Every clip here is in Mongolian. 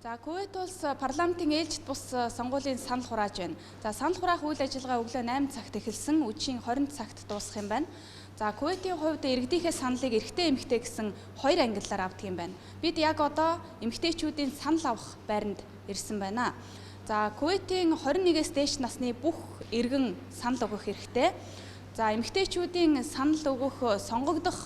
За Кувейт улс парламентын ээлжид бус сонгуулийн санал хурааж байна. За санал хураах үйл ажиллагаа өглөө 8 цагт эхэлсэн, үдшийн 20 цагт дуусах юм байна. За Кувейтийн хувьд иргэдийнхээ саналыг эрэгтэй эмэгтэй гэсэн хоёр ангиллаар авдаг юм байна. Бид яг одоо эмэгтэйчүүдийн санал авах байранд ирсэн байна. За Кувейтийн 21-ээс дээш насны бүх иргэн санал өгөх хэрэгтэй. За эмэгтэйчүүдийн санал өгөх сонгогдох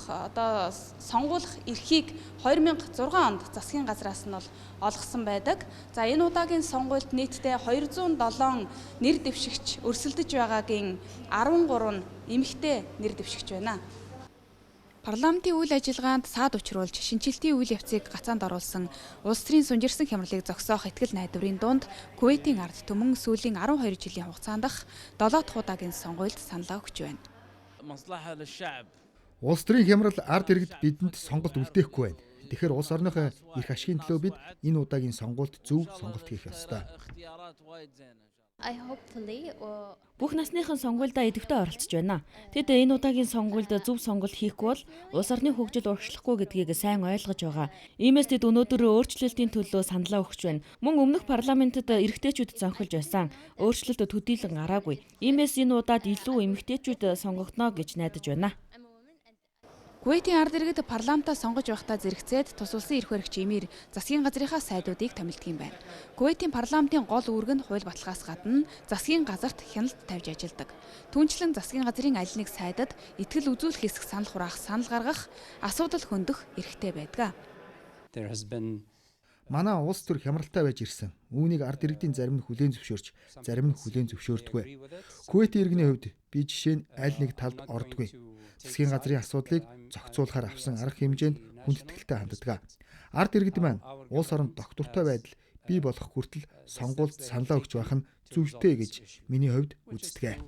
сонгуулах эрхийг 2006 онд засгийн газраас нь олгосон байдаг. За энэ удаагийн сонгуульд нийтдээ 207 нэр дэвшигч өрсөлдөж байгаагийн 13 нь эмэгтэй нэр дэвшигч байна. Парламентын үйл ажиллагаанд саад учруулж шинжилтийн үйл явцыг гацаанд оруулсан улс төрийн сунжирсан хямралыг зогсоох итгэл найдварын дунд Кувейтийн ард түмэн сүүлийн 12 жилийн хугацаанд 7 дахь удаагийн сонгуульд саналаа өгч байна. Улс төрийн хямрал ард иргэд бидэнд сонголт үлдээхгүй байна. Тэгэхээр улс орныхоо эрх ашигын төлөө бид энэ удаагийн сонгуульд зөв сонголт хийх ёстой. Бүх насныхан сонгуульдаа идэвхтэй оролцож байна. Тэд энэ удаагийн сонгуульд зөв сонголт хийхгүй бол улс орны хөгжил урагшлахгүй гэдгийг сайн ойлгож байгаа. Иймээс тэд өнөөдөр өөрчлөлтийн төлөө саналаа өгч байна. Мөн өмнөх парламентод эрэгтэйчүүд зонхилж байсан. Өөрчлөлт төдийлөн гараагүй. Иймээс энэ удаад илүү эмэгтэйчүүд сонгогдно гэж найдаж байна. Кувейтийн ард иргэд парламентаа сонгож байхдаа зэрэгцээд тус улсын эрх баригч эмир засгийн газрынхаа сайдуудыг томилдог юм байна. Кувейтийн парламентын гол үүрэг нь хууль баталгаас гадна засгийн газарт хяналт тавьж ажилладаг. Түүнчлэн засгийн газрын аль нэг сайдад итгэл үзүүлэх хэсэг санал хураах, санал гаргах, асуудал хөндөх эрхтэй байдаг. Манай улс төр хямралтай байж ирсэн. Үүнийг ард иргэдийн зарим нь хүлээн зөвшөөрч, зарим нь хүлээн зөвшөөрдөггүй. Кувейтийн иргэний хувьд би жишээ нь аль нэг талд ордоггүй. Засгийн газрын асуудлыг зохицуулахаар авсан арга хэмжээнд хүндэтгэлтэй ханддаг. Ард иргэд маань улс оронд доктортой байдал бий болох хүртэл сонгуульд саналаа өгч байх нь зөвтэй гэж миний хувьд үздэг.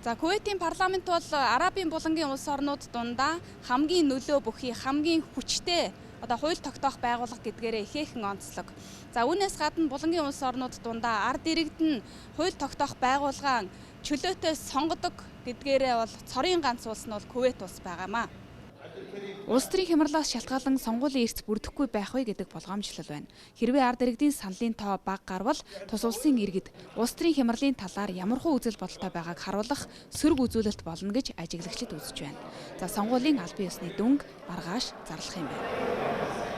За Кувейтийн парламент бол Арабын булангийн улс орнууд дундаа хамгийн нөлөө бүхий, хамгийн хүчтэй хууль тогтоох байгууллага гэдгээрээ ихээхэн онцлог. За үүнээс гадна булангийн улс орнууд дундаа ард иргэд нь хууль тогтоох байгууллагаа чөлөөтэй сонгодог гэдгээрээ бол цорын ганц улс нь бол Кувейт улс байгаамаа. Улс төрийн хямралаас шалтгаалan сонгуулийн эрс бүрдэхгүй байх вэ гэдэг болгоомжлол байна. Хэрвээ ард иргэдийн саналын тоо бага гарвал тус улсын иргэд улс төрийн хямралын талаар ямархуу үзэл бодолтой байгааг харуулах сөрөг үзүүлэлт болно гэж ажиглагчид үзэж байна. За сонгуулийн албан ёсны дүнг маргааш зарлах юм байна.